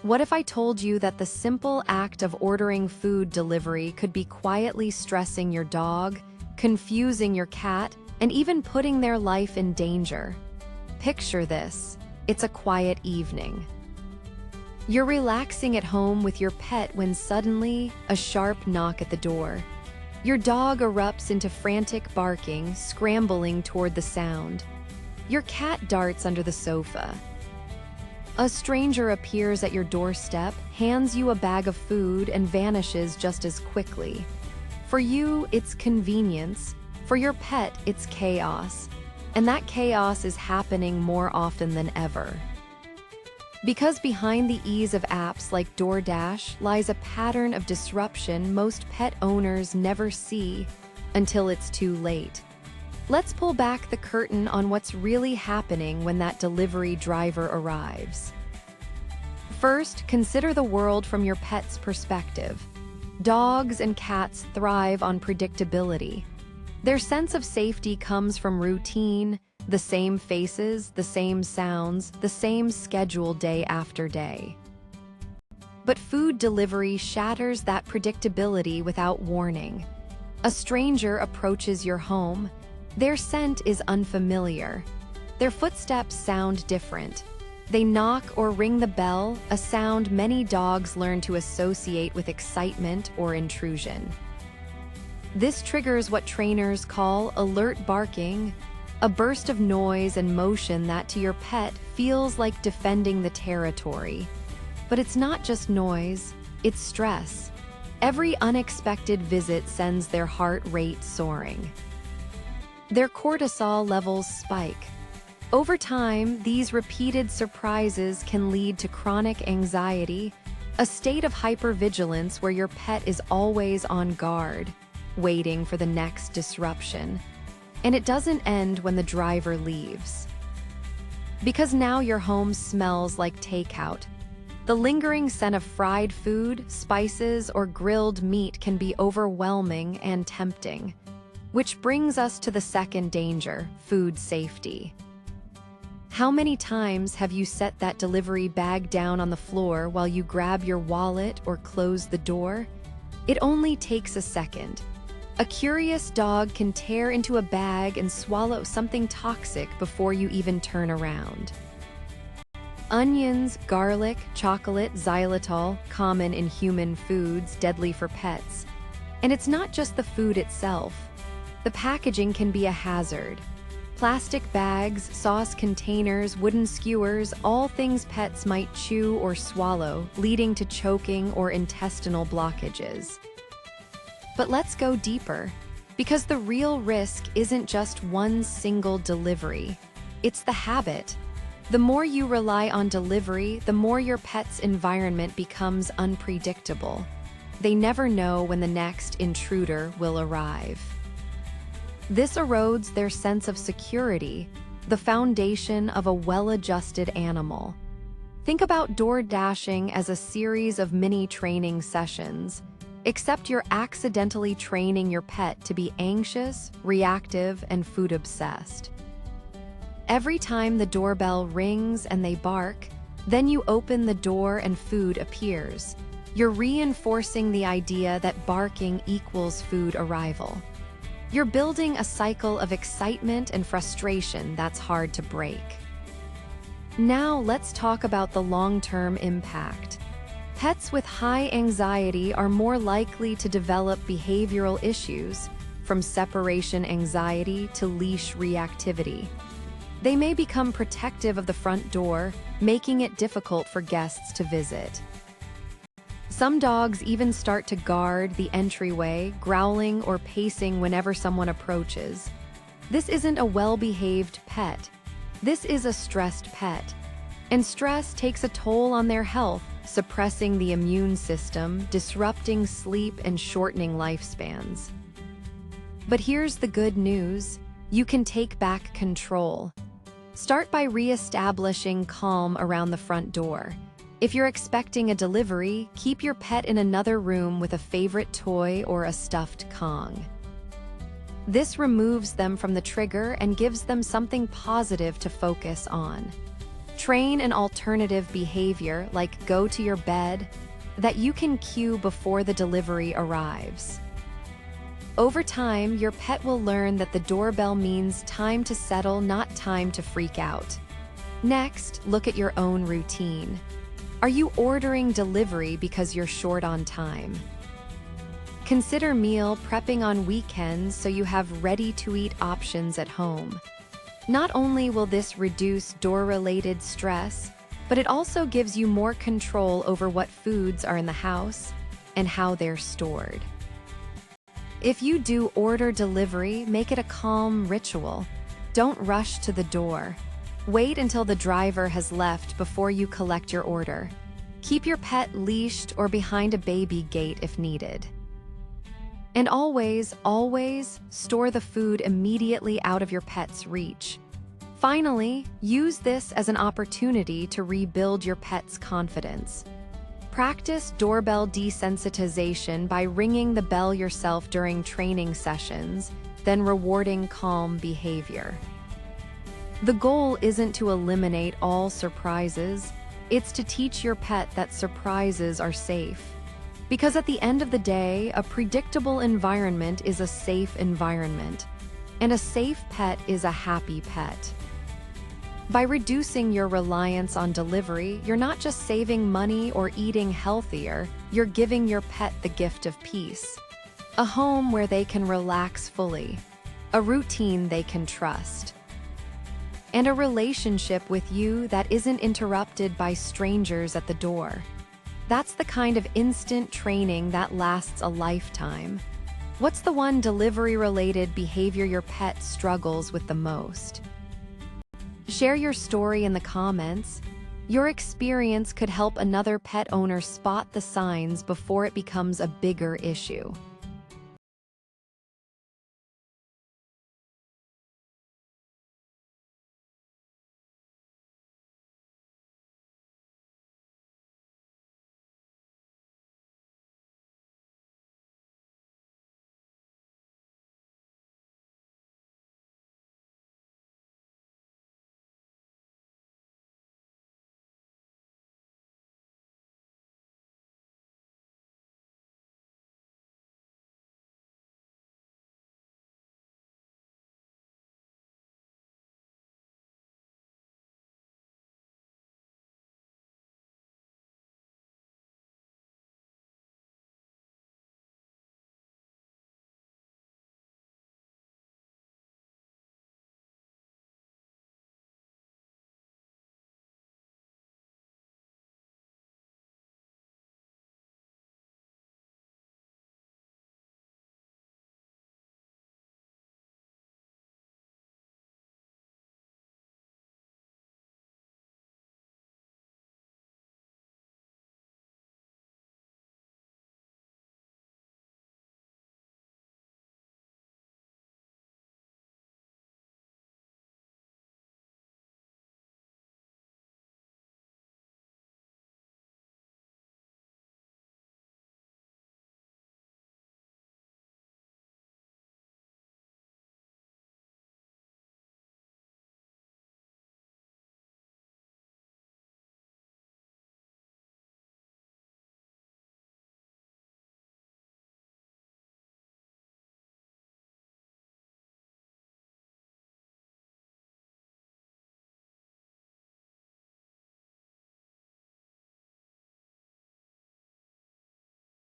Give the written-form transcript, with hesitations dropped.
What if I told you that the simple act of ordering food delivery could be quietly stressing your dog, confusing your cat, and even putting their life in danger? Picture this. It's a quiet evening. You're relaxing at home with your pet when suddenly, a sharp knock at the door. Your dog erupts into frantic barking, scrambling toward the sound. Your cat darts under the sofa. A stranger appears at your doorstep, hands you a bag of food, and vanishes just as quickly. For you, it's convenience. For your pet, it's chaos. And that chaos is happening more often than ever. Because behind the ease of apps like DoorDash lies a pattern of disruption most pet owners never see until it's too late. Let's pull back the curtain on what's really happening when that delivery driver arrives. First, consider the world from your pet's perspective. Dogs and cats thrive on predictability. Their sense of safety comes from routine, the same faces, the same sounds, the same schedule day after day. But food delivery shatters that predictability without warning. A stranger approaches your home. Their scent is unfamiliar. Their footsteps sound different. They knock or ring the bell, a sound many dogs learn to associate with excitement or intrusion. This triggers what trainers call alert barking, a burst of noise and motion that to your pet feels like defending the territory. But it's not just noise, it's stress. Every unexpected visit sends their heart rate soaring. Their cortisol levels spike. Over time, these repeated surprises can lead to chronic anxiety, a state of hypervigilance where your pet is always on guard, waiting for the next disruption. And it doesn't end when the driver leaves. Because now your home smells like takeout. The lingering scent of fried food, spices, or grilled meat can be overwhelming and tempting. Which brings us to the second danger, food safety. How many times have you set that delivery bag down on the floor while you grab your wallet or close the door? It only takes a second. A curious dog can tear into a bag and swallow something toxic before you even turn around. Onions, garlic, chocolate, xylitol, common in human foods, deadly for pets. And it's not just the food itself. The packaging can be a hazard. Plastic bags, sauce containers, wooden skewers, all things pets might chew or swallow, leading to choking or intestinal blockages. But let's go deeper, because the real risk isn't just one single delivery. It's the habit. The more you rely on delivery, the more your pet's environment becomes unpredictable. They never know when the next intruder will arrive. This erodes their sense of security, the foundation of a well-adjusted animal. Think about DoorDashing as a series of mini training sessions, except you're accidentally training your pet to be anxious, reactive, and food-obsessed. Every time the doorbell rings and they bark, then you open the door and food appears. You're reinforcing the idea that barking equals food arrival. You're building a cycle of excitement and frustration that's hard to break. Now let's talk about the long-term impact. Pets with high anxiety are more likely to develop behavioral issues, from separation anxiety to leash reactivity. They may become protective of the front door, making it difficult for guests to visit. Some dogs even start to guard the entryway, growling or pacing whenever someone approaches. This isn't a well-behaved pet. This is a stressed pet. And stress takes a toll on their health, suppressing the immune system, disrupting sleep, and shortening lifespans. But here's the good news. You can take back control. Start by re-establishing calm around the front door. If you're expecting a delivery, keep your pet in another room with a favorite toy or a stuffed Kong. This removes them from the trigger and gives them something positive to focus on. Train an alternative behavior, like go to your bed, that you can cue before the delivery arrives. Over time, your pet will learn that the doorbell means time to settle, not time to freak out. Next, look at your own routine. Are you ordering delivery because you're short on time? Consider meal prepping on weekends so you have ready-to-eat options at home. Not only will this reduce door-related stress, but it also gives you more control over what foods are in the house and how they're stored. If you do order delivery, make it a calm ritual. Don't rush to the door. Wait until the driver has left before you collect your order. Keep your pet leashed or behind a baby gate if needed. And always, always store the food immediately out of your pet's reach. Finally, use this as an opportunity to rebuild your pet's confidence. Practice doorbell desensitization by ringing the bell yourself during training sessions, then rewarding calm behavior. The goal isn't to eliminate all surprises, it's to teach your pet that surprises are safe. Because at the end of the day, a predictable environment is a safe environment, and a safe pet is a happy pet. By reducing your reliance on delivery, you're not just saving money or eating healthier, you're giving your pet the gift of peace. A home where they can relax fully, a routine they can trust, and a relationship with you that isn't interrupted by strangers at the door. That's the kind of instant training that lasts a lifetime. What's the one delivery-related behavior your pet struggles with the most? Share your story in the comments. Your experience could help another pet owner spot the signs before it becomes a bigger issue.